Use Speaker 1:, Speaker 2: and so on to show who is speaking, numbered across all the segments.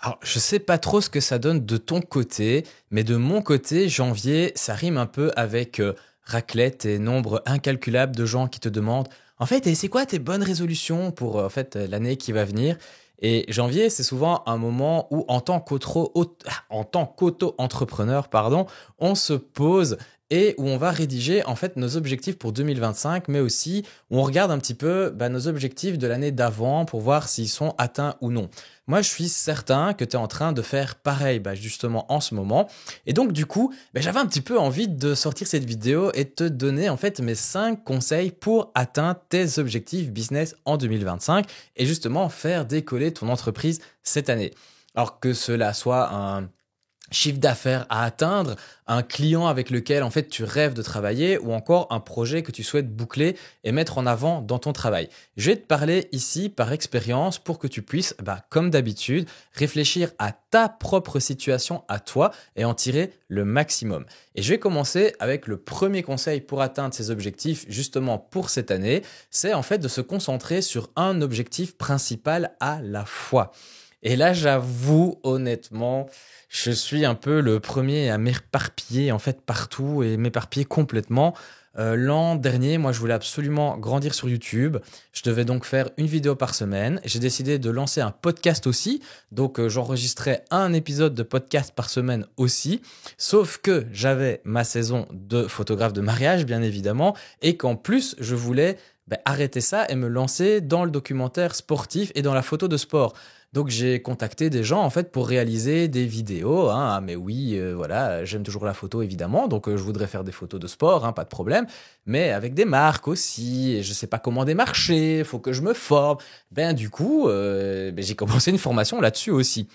Speaker 1: Alors, je sais pas trop ce que ça donne de ton côté, mais de mon côté, janvier, ça rime un peu avec raclette et nombre incalculable de gens qui te demandent en fait, et c'est quoi tes bonnes résolutions pour l'année qui va venir? Et janvier, c'est souvent un moment où en tant qu'auto-entrepreneur, pardon, on se pose et où on va rédiger en fait nos objectifs pour 2025, mais aussi où on regarde un petit peu nos objectifs de l'année d'avant pour voir s'ils sont atteints ou non. Moi, je suis certain que tu es en train de faire pareil, justement en ce moment. Et donc, du coup, j'avais un petit peu envie de sortir cette vidéo et te donner en fait mes 5 conseils pour atteindre tes objectifs business en 2025 et justement faire décoller ton entreprise cette année. Alors que cela soit un chiffre d'affaires à atteindre, un client avec lequel en fait tu rêves de travailler ou encore un projet que tu souhaites boucler et mettre en avant dans ton travail. Je vais te parler ici par expérience pour que tu puisses, comme d'habitude, réfléchir à ta propre situation à toi et en tirer le maximum. Et je vais commencer avec le premier conseil pour atteindre ces objectifs justement pour cette année, c'est en fait de se concentrer sur un objectif principal à la fois. Et là, j'avoue honnêtement, je suis un peu le premier à m'éparpiller en fait partout et m'éparpiller complètement. L'an dernier, moi, je voulais absolument grandir sur YouTube. Je devais donc faire une vidéo par semaine. J'ai décidé de lancer un podcast aussi. Donc, j'enregistrais un épisode de podcast par semaine aussi. Sauf que j'avais ma saison de photographe de mariage, bien évidemment, et qu'en plus, je voulais arrêter ça et me lancer dans le documentaire sportif et dans la photo de sport. Donc j'ai contacté des gens en fait pour réaliser des vidéos. Ah, mais oui, voilà, j'aime toujours la photo évidemment, donc je voudrais faire des photos de sport, pas de problème, mais avec des marques aussi. Et je sais pas comment démarcher, faut que je me forme. Du coup, j'ai commencé une formation là-dessus aussi.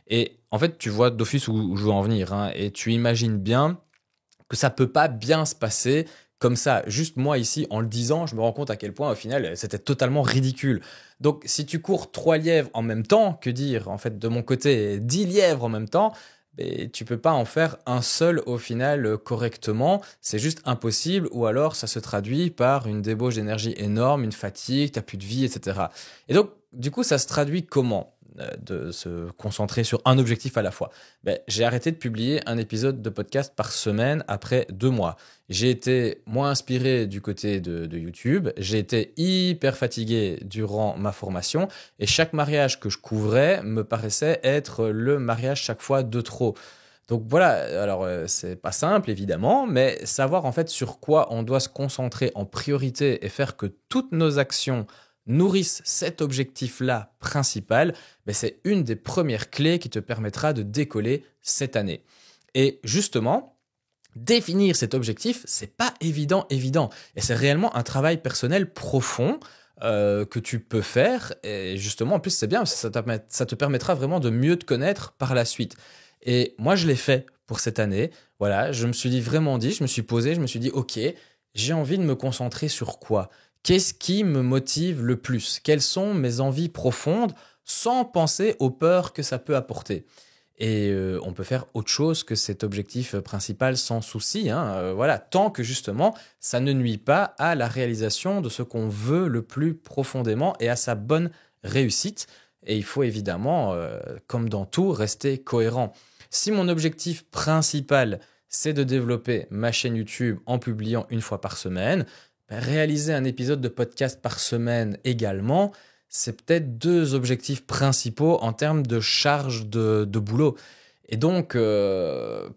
Speaker 1: Et en fait, tu vois d'office où je veux en venir, et tu imagines bien que ça peut pas bien se passer comme ça. Juste moi ici, en le disant, je me rends compte à quel point au final c'était totalement ridicule. Donc si tu cours 3 lièvres en même temps, que dire en fait de mon côté 10 lièvres en même temps, tu peux pas en faire un seul au final correctement, c'est juste impossible, ou alors ça se traduit par une débauche d'énergie énorme, une fatigue, t'as plus de vie, etc. Et donc du coup ça se traduit comment de se concentrer sur un objectif à la fois? J'ai arrêté de publier un épisode de podcast par semaine après 2 mois. J'ai été moins inspiré du côté de YouTube, j'ai été hyper fatigué durant ma formation et chaque mariage que je couvrais me paraissait être le mariage chaque fois de trop. Donc voilà, alors c'est pas simple évidemment, mais savoir en fait sur quoi on doit se concentrer en priorité et faire que toutes nos actions nourrissent cet objectif-là principal, c'est une des premières clés qui te permettra de décoller cette année. Et justement, définir cet objectif, c'est pas évident. Et c'est réellement un travail personnel profond que tu peux faire. Et justement, en plus, c'est bien, ça te permettra vraiment de mieux te connaître par la suite. Et moi, je l'ai fait pour cette année. Voilà, je me suis je me suis posé, je me suis dit, ok, j'ai envie de me concentrer sur quoi? Qu'est-ce qui me motive le plus? Quelles sont mes envies profondes sans penser aux peurs que ça peut apporter? Et on peut faire autre chose que cet objectif principal sans souci, voilà, tant que justement ça ne nuit pas à la réalisation de ce qu'on veut le plus profondément et à sa bonne réussite. Et il faut évidemment, comme dans tout, rester cohérent. Si mon objectif principal, c'est de développer ma chaîne YouTube en publiant une fois par semaine, réaliser un épisode de podcast par semaine également, c'est peut-être 2 objectifs principaux en termes de charge de boulot. Et donc,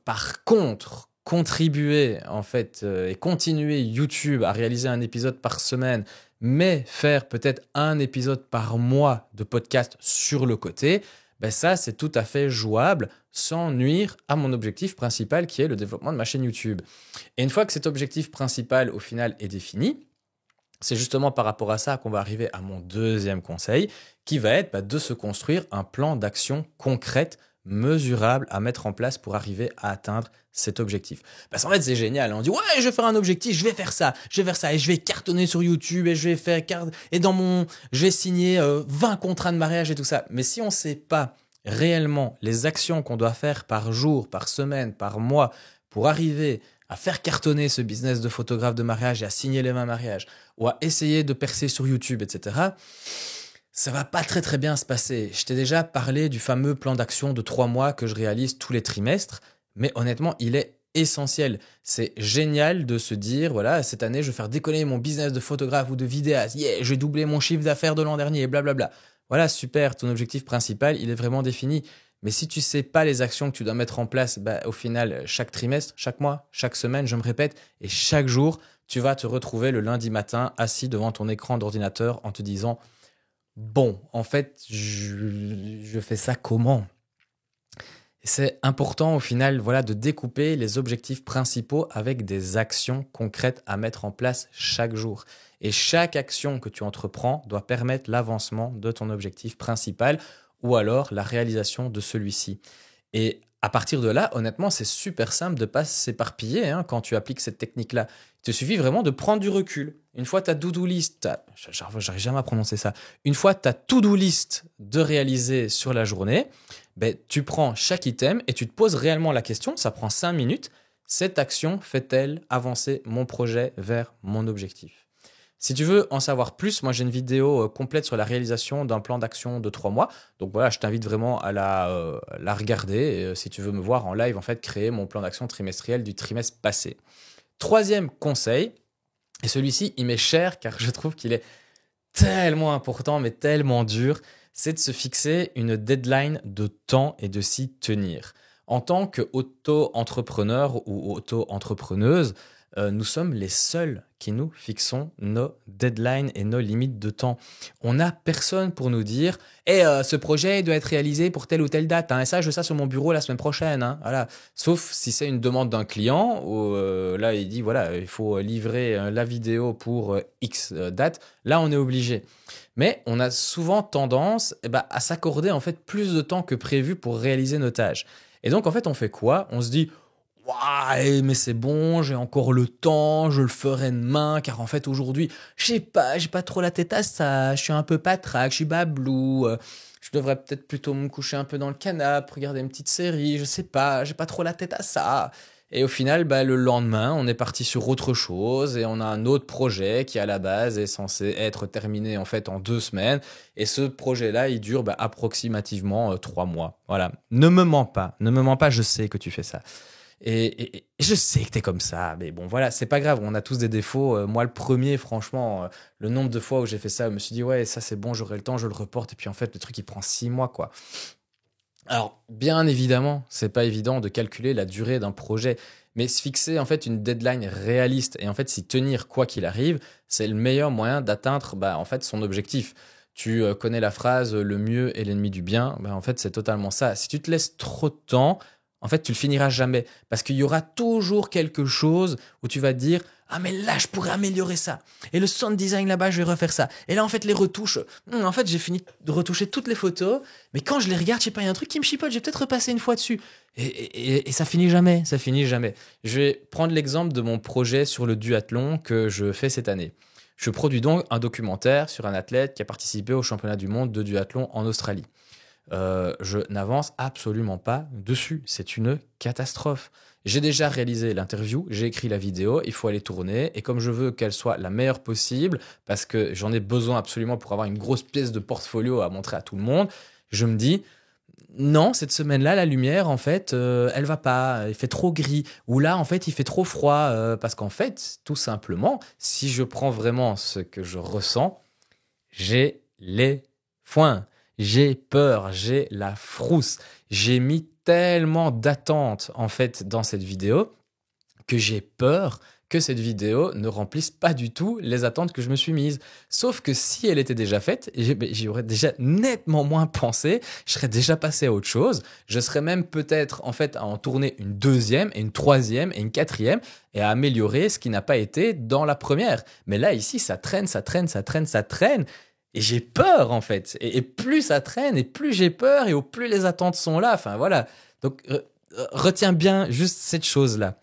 Speaker 1: par contre, contribuer en fait et continuer YouTube à réaliser un épisode par semaine, mais faire peut-être un épisode par mois de podcast sur le côté, ça c'est tout à fait jouable sans nuire à mon objectif principal qui est le développement de ma chaîne YouTube. Et une fois que cet objectif principal au final est défini, c'est justement par rapport à ça qu'on va arriver à mon deuxième conseil, qui va être de se construire un plan d'action concrète, mesurable à mettre en place pour arriver à atteindre cet objectif. Parce qu'en fait, c'est génial. On dit, ouais, je vais faire un objectif, je vais faire ça, et je vais cartonner sur YouTube, et je vais faire, je vais signer 20 contrats de mariage et tout ça. Mais si on ne sait pas réellement les actions qu'on doit faire par jour, par semaine, par mois, pour arriver à faire cartonner ce business de photographe de mariage et à signer les 20 mariages, ou à essayer de percer sur YouTube, etc., Ça va pas très très bien se passer. Je t'ai déjà parlé du fameux plan d'action de 3 mois que je réalise tous les trimestres, mais honnêtement, il est essentiel. C'est génial de se dire, voilà, cette année, je vais faire décoller mon business de photographe ou de vidéaste. Yeah, je vais doubler mon chiffre d'affaires de l'an dernier, blablabla. Voilà, super, ton objectif principal, il est vraiment défini. Mais si tu sais pas les actions que tu dois mettre en place, bah, au final, chaque trimestre, chaque mois, chaque semaine, je me répète, et chaque jour, tu vas te retrouver le lundi matin assis devant ton écran d'ordinateur en te disant, bon, en fait, je fais ça comment? C'est important au final, voilà, de découper les objectifs principaux avec des actions concrètes à mettre en place chaque jour. Et chaque action que tu entreprends doit permettre l'avancement de ton objectif principal ou alors la réalisation de celui-ci. Et à partir de là, honnêtement, c'est super simple de ne pas s'éparpiller quand tu appliques cette technique-là. Il te suffit vraiment de prendre du recul. Une fois ta to-do list, j'arrive jamais à prononcer ça. Une fois ta to-do list de réaliser sur la journée, ben, tu prends chaque item et tu te poses réellement la question, ça prend 5 minutes, cette action fait-elle avancer mon projet vers mon objectif? Si tu veux en savoir plus, moi j'ai une vidéo complète sur la réalisation d'un plan d'action de 3 mois. Donc voilà, je t'invite vraiment à la regarder. Et, si tu veux me voir en live, en fait, créer mon plan d'action trimestriel du trimestre passé. Troisième conseil, et celui-ci, il m'est cher car je trouve qu'il est tellement important, mais tellement dur, c'est de se fixer une deadline de temps et de s'y tenir. En tant qu'auto-entrepreneur ou auto-entrepreneuse, nous sommes les seuls qui nous fixons nos deadlines et nos limites de temps. On n'a personne pour nous dire ce projet doit être réalisé pour telle ou telle date, et ça, je veux ça sur mon bureau la semaine prochaine. Voilà. Sauf si c'est une demande d'un client où là, il dit voilà, il faut livrer la vidéo pour X date. Là, on est obligé. Mais on a souvent tendance à s'accorder en fait plus de temps que prévu pour réaliser nos tâches. Et donc, en fait, on fait quoi? On se dit ouais, mais c'est bon, j'ai encore le temps, je le ferai demain, car en fait aujourd'hui, j'ai pas trop la tête à ça, je suis un peu patraque, je suis bablou, je devrais peut-être plutôt me coucher un peu dans le canapé, regarder une petite série, je sais pas, j'ai pas trop la tête à ça. Et au final, le lendemain, on est parti sur autre chose et on a un autre projet qui à la base est censé être terminé en fait en 2 semaines. Et ce projet-là, il dure approximativement 3 mois. Voilà. Ne me mens pas, je sais que tu fais ça. Et je sais que t'es comme ça, mais bon, voilà, c'est pas grave, on a tous des défauts. Moi, le premier, franchement, le nombre de fois où j'ai fait ça, je me suis dit, ouais, ça c'est bon, j'aurai le temps, je le reporte, et puis en fait, le truc, il prend 6 mois, quoi. Alors, bien évidemment, c'est pas évident de calculer la durée d'un projet, mais se fixer en fait une deadline réaliste et en fait s'y tenir quoi qu'il arrive, c'est le meilleur moyen d'atteindre en fait son objectif. Tu connais la phrase le mieux est l'ennemi du bien, en fait c'est totalement ça. Si tu te laisses trop de temps, en fait tu le finiras jamais parce qu'il y aura toujours quelque chose où tu vas te dire ah mais là je pourrais améliorer ça et le sound design là-bas je vais refaire ça et là en fait les retouches, en fait j'ai fini de retoucher toutes les photos mais quand je les regarde, je sais pas, il y a un truc qui me chipote, j'ai peut-être repassé une fois dessus. Et ça finit jamais, ça finit jamais. Je vais prendre l'exemple de mon projet sur le duathlon que je fais cette année. Je produis donc un documentaire sur un athlète qui a participé au championnat du monde de duathlon en Australie. Je n'avance absolument pas dessus. C'est une catastrophe. J'ai déjà réalisé l'interview, j'ai écrit la vidéo, il faut aller tourner. Et comme je veux qu'elle soit la meilleure possible, parce que j'en ai besoin absolument pour avoir une grosse pièce de portfolio à montrer à tout le monde, je me dis, non, cette semaine-là, la lumière, en fait, elle va pas. Il fait trop gris. Ou là, en fait, il fait trop froid. Parce qu'en fait, tout simplement, si je prends vraiment ce que je ressens, j'ai les foins. J'ai peur, j'ai la frousse. J'ai mis tellement d'attentes, en fait, dans cette vidéo que j'ai peur que cette vidéo ne remplisse pas du tout les attentes que je me suis mises. Sauf que si elle était déjà faite, j'y aurais déjà nettement moins pensé, je serais déjà passé à autre chose, je serais même peut-être en fait à en tourner une deuxième et une troisième et une quatrième et à améliorer ce qui n'a pas été dans la première. Mais là ici, ça traîne, ça traîne, ça traîne, ça traîne. Et j'ai peur en fait. Et plus ça traîne, et plus j'ai peur, et au plus les attentes sont là. Enfin voilà. Donc retiens bien juste cette chose-là.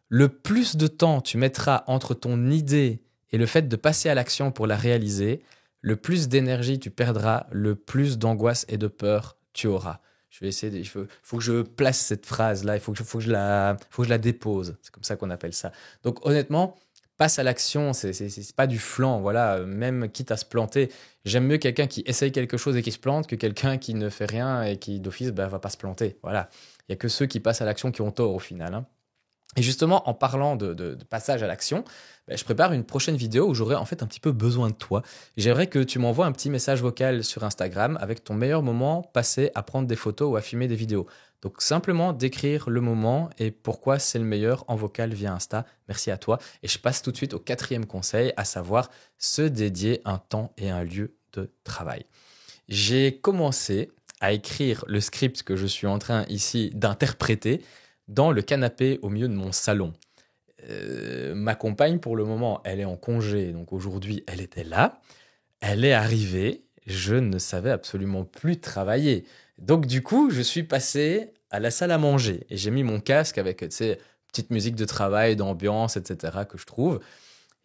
Speaker 1: Le plus de temps tu mettras entre ton idée et le fait de passer à l'action pour la réaliser, le plus d'énergie tu perdras, le plus d'angoisse et de peur tu auras. Je vais essayer, il faut que je place cette phrase-là, faut que je la dépose. C'est comme ça qu'on appelle ça. Donc honnêtement, passe à l'action, c'est pas du flanc, voilà, même quitte à se planter. J'aime mieux quelqu'un qui essaye quelque chose et qui se plante que quelqu'un qui ne fait rien et qui, d'office, va pas se planter. Voilà. Il y a que ceux qui passent à l'action qui ont tort au final, hein. Et justement, en parlant de passage à l'action, je prépare une prochaine vidéo où j'aurai en fait un petit peu besoin de toi. J'aimerais que tu m'envoies un petit message vocal sur Instagram avec ton meilleur moment passé à prendre des photos ou à filmer des vidéos. Donc simplement décrire le moment et pourquoi c'est le meilleur en vocal via Insta. Merci à toi. Et je passe tout de suite au quatrième conseil, à savoir se dédier un temps et un lieu de travail. J'ai commencé à écrire le script que je suis en train ici d'interpréter dans le canapé au milieu de mon salon. Ma compagne, pour le moment, elle est en congé, donc aujourd'hui, elle était là. Elle est arrivée, je ne savais absolument plus travailler. Donc du coup, je suis passé à la salle à manger et j'ai mis mon casque avec, tu sais, petite musique de travail, d'ambiance, etc. que je trouve.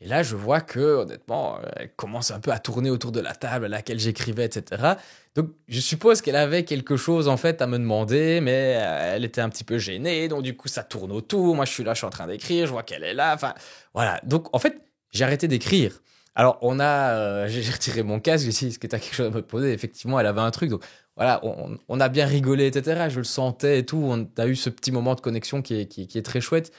Speaker 1: Et là, je vois que, honnêtement, elle commence un peu à tourner autour de la table à laquelle j'écrivais, etc. Donc, je suppose qu'elle avait quelque chose, en fait, à me demander, mais elle était un petit peu gênée. Donc, du coup, ça tourne autour. Moi, je suis là, je suis en train d'écrire. Je vois qu'elle est là. Enfin, voilà. Donc, en fait, j'ai arrêté d'écrire. Alors, j'ai retiré mon casque. J'ai dit, est-ce que tu as quelque chose à me poser? Effectivement, elle avait un truc. Donc, voilà, on a bien rigolé, etc. Je le sentais et tout. On a eu ce petit moment de connexion qui est très chouette.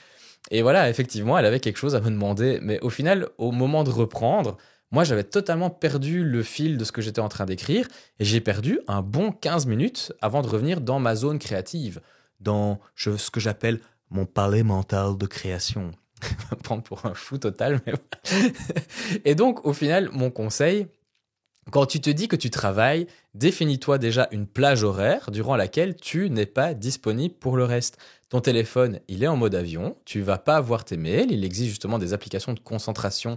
Speaker 1: Et voilà, effectivement, elle avait quelque chose à me demander. Mais au final, au moment de reprendre, moi, j'avais totalement perdu le fil de ce que j'étais en train d'écrire. Et j'ai perdu un bon 15 minutes avant de revenir dans ma zone créative, dans ce que j'appelle mon palais mental de création. Me prendre pour un fou total. Mais voilà. Et donc, au final, mon conseil, quand tu te dis que tu travailles, définis-toi déjà une plage horaire durant laquelle tu n'es pas disponible pour le reste. Ton téléphone, il est en mode avion, tu vas pas voir tes mails, il existe justement des applications de concentration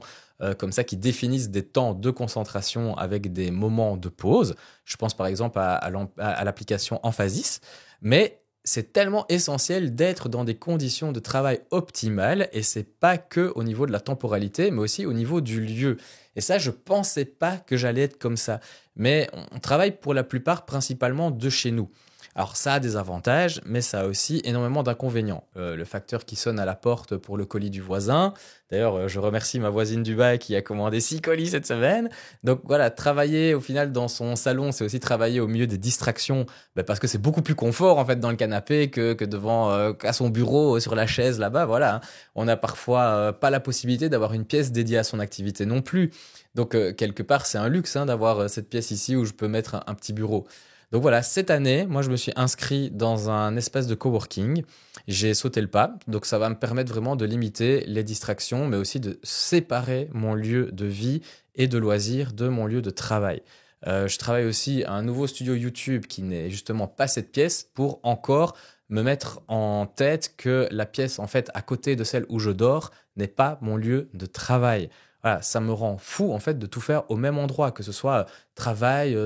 Speaker 1: comme ça qui définissent des temps de concentration avec des moments de pause. Je pense par exemple à l'application Emphasis, mais c'est tellement essentiel d'être dans des conditions de travail optimales et c'est pas que au niveau de la temporalité, mais aussi au niveau du lieu. Et ça, je pensais pas que j'allais être comme ça. Mais on travaille pour la plupart principalement de chez nous. Alors ça a des avantages, mais ça a aussi énormément d'inconvénients. Le facteur qui sonne à la porte pour le colis du voisin. D'ailleurs, je remercie ma voisine du bas qui a commandé 6 colis cette semaine. Donc voilà, travailler au final dans son salon, c'est aussi travailler au milieu des distractions, parce que c'est beaucoup plus confort en fait dans le canapé que devant à son bureau sur la chaise là-bas. Voilà, hein. On n'a parfois pas la possibilité d'avoir une pièce dédiée à son activité non plus. Donc quelque part, c'est un luxe hein, d'avoir cette pièce ici où je peux mettre un petit bureau. Donc voilà, cette année, moi je me suis inscrit dans un espace de coworking. J'ai sauté le pas, donc ça va me permettre vraiment de limiter les distractions, mais aussi de séparer mon lieu de vie et de loisirs de mon lieu de travail. Je travaille aussi à un nouveau studio YouTube qui n'est justement pas cette pièce pour encore me mettre en tête que la pièce en fait à côté de celle où je dors n'est pas mon lieu de travail. Voilà, ça me rend fou en fait de tout faire au même endroit, que ce soit travail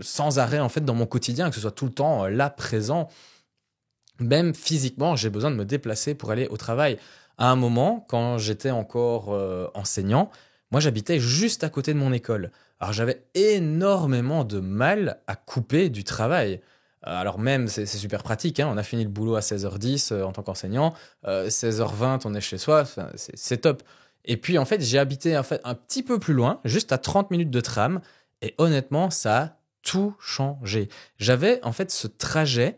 Speaker 1: sans arrêt en fait dans mon quotidien, que ce soit tout le temps là présent. Même physiquement, j'ai besoin de me déplacer pour aller au travail. À un moment, quand j'étais encore enseignant, moi j'habitais juste à côté de mon école. Alors j'avais énormément de mal à couper du travail. Alors même, c'est super pratique, hein, on a fini le boulot à 16h10 en tant qu'enseignant, 16h20 on est chez soi, enfin, c'est top. Et puis en fait, j'ai habité en fait, un petit peu plus loin, juste à 30 minutes de tram, et honnêtement, ça a tout changé. J'avais en fait ce trajet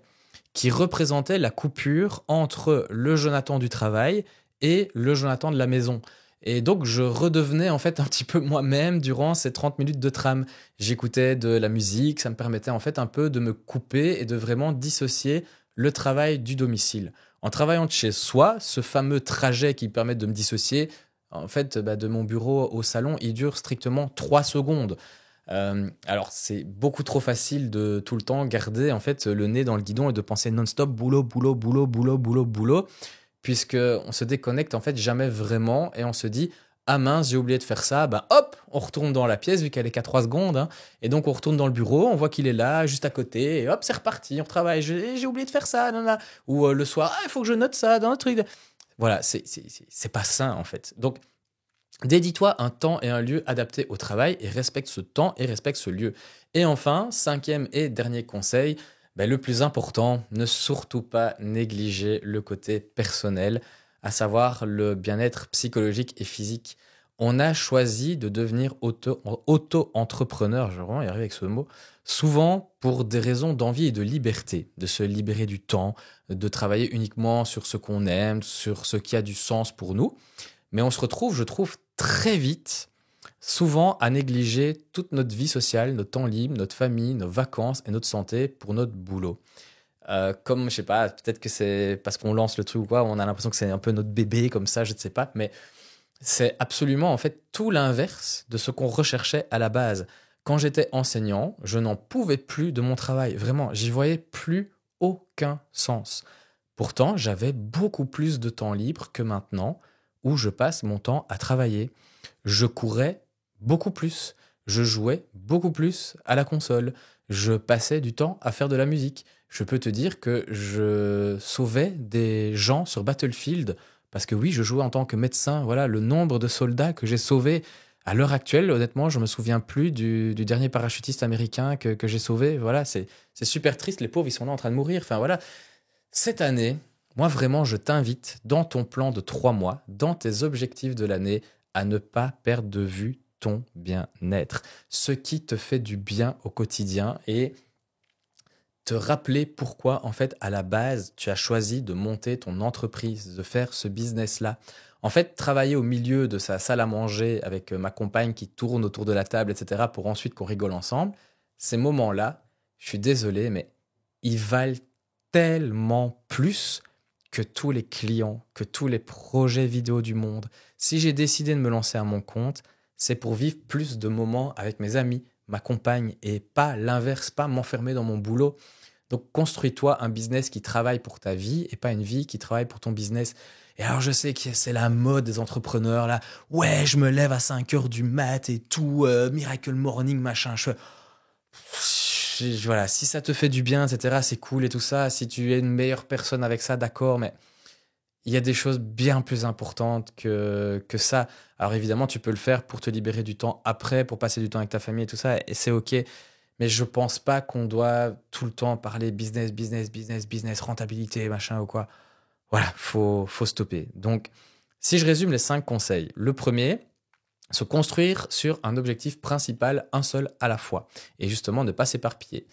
Speaker 1: qui représentait la coupure entre le Jonathan du travail et le Jonathan de la maison. Et donc, je redevenais en fait un petit peu moi-même durant ces 30 minutes de tram. J'écoutais de la musique, ça me permettait en fait un peu de me couper et de vraiment dissocier le travail du domicile. En travaillant de chez soi, ce fameux trajet qui permet de me dissocier, en fait, de mon bureau au salon, il dure strictement 3 secondes. Alors c'est beaucoup trop facile de tout le temps garder en fait le nez dans le guidon et de penser non-stop boulot, boulot, boulot, boulot, boulot, boulot, puisque on se déconnecte en fait jamais vraiment et on se dit ah mince j'ai oublié de faire ça, ben hop on retourne dans la pièce vu qu'elle est qu'à 3 secondes hein, et donc on retourne dans le bureau, on voit qu'il est là juste à côté et hop c'est reparti, on travaille, j'ai oublié de faire ça, nanana. Ou le soir ah il faut que je note ça dans un truc. Voilà c'est pas sain en fait. Donc dédie-toi un temps et un lieu adaptés au travail et respecte ce temps et respecte ce lieu. Et enfin, cinquième et dernier conseil, le plus important, ne surtout pas négliger le côté personnel. à savoir le bien-être psychologique et physique. On a choisi de devenir auto-entrepreneur, je vais vraiment y arriver avec ce mot, souvent pour des raisons d'envie et de liberté, de se libérer du temps, de travailler uniquement sur ce qu'on aime, sur ce qui a du sens pour nous. Mais on se retrouve, je trouve, très vite, souvent à négliger toute notre vie sociale, notre temps libre, notre famille, nos vacances et notre santé pour notre boulot. Comme, je sais pas, peut-être que c'est parce qu'on lance le truc ou quoi, on a l'impression que c'est un peu notre bébé comme ça, je ne sais pas, mais c'est absolument en fait tout l'inverse de ce qu'on recherchait à la base. Quand j'étais enseignant, je n'en pouvais plus de mon travail. Vraiment, j'y voyais plus aucun sens. Pourtant, j'avais beaucoup plus de temps libre que maintenant, où je passe mon temps à travailler. Je courais beaucoup plus. Je jouais beaucoup plus à la console. Je passais du temps à faire de la musique. Je peux te dire que je sauvais des gens sur Battlefield parce que oui, je jouais en tant que médecin. Voilà, le nombre de soldats que j'ai sauvés à l'heure actuelle, honnêtement, je me souviens plus du dernier parachutiste américain que j'ai sauvé. Voilà, c'est super triste. Les pauvres, ils sont là en train de mourir. Enfin voilà, cette année, moi vraiment, je t'invite dans ton plan de 3 mois, dans tes objectifs de l'année, à ne pas perdre de vue ton bien-être, ce qui te fait du bien au quotidien et te rappeler pourquoi, en fait, à la base, tu as choisi de monter ton entreprise, de faire ce business-là. En fait, travailler au milieu de sa salle à manger avec ma compagne qui tourne autour de la table, etc., pour ensuite qu'on rigole ensemble, ces moments-là, je suis désolé, mais ils valent tellement plus que tous les clients, que tous les projets vidéo du monde. Si j'ai décidé de me lancer à mon compte, c'est pour vivre plus de moments avec mes amis, ma compagne, et pas l'inverse, pas m'enfermer dans mon boulot. Donc construis-toi un business qui travaille pour ta vie et pas une vie qui travaille pour ton business. Et alors je sais que c'est la mode des entrepreneurs là. Ouais, je me lève à 5 heures du mat et tout, Miracle Morning, machin. Voilà, si ça te fait du bien, etc., c'est cool et tout ça. Si tu es une meilleure personne avec ça, d'accord, mais il y a des choses bien plus importantes que ça. Alors évidemment, tu peux le faire pour te libérer du temps après, pour passer du temps avec ta famille et tout ça, et c'est ok. Mais je pense pas qu'on doit tout le temps parler business, business, business, business, rentabilité, machin ou quoi. Voilà, faut stopper. Donc, si je résume les 5 conseils, le premier, se construire sur un objectif principal, un seul à la fois, et justement ne pas s'éparpiller.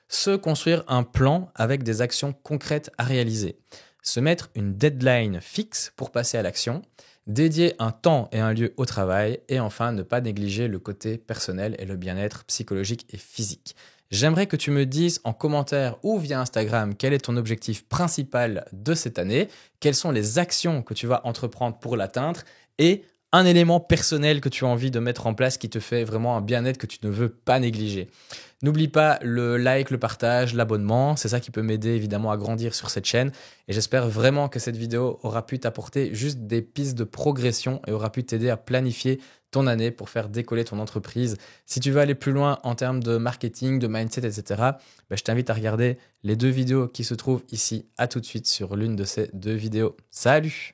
Speaker 1: Se construire un plan avec des actions concrètes à réaliser. Se mettre une deadline fixe pour passer à l'action. Dédier un temps et un lieu au travail. Et enfin, ne pas négliger le côté personnel et le bien-être psychologique et physique. J'aimerais que tu me dises en commentaire ou via Instagram quel est ton objectif principal de cette année, quelles sont les actions que tu vas entreprendre pour l'atteindre et un élément personnel que tu as envie de mettre en place qui te fait vraiment un bien-être que tu ne veux pas négliger. N'oublie pas le like, le partage, l'abonnement, c'est ça qui peut m'aider évidemment à grandir sur cette chaîne et j'espère vraiment que cette vidéo aura pu t'apporter juste des pistes de progression et aura pu t'aider à planifier ton année pour faire décoller ton entreprise. Si tu veux aller plus loin en termes de marketing, de mindset, etc., je t'invite à regarder les 2 vidéos qui se trouvent ici. À tout de suite sur l'une de ces 2 vidéos. Salut!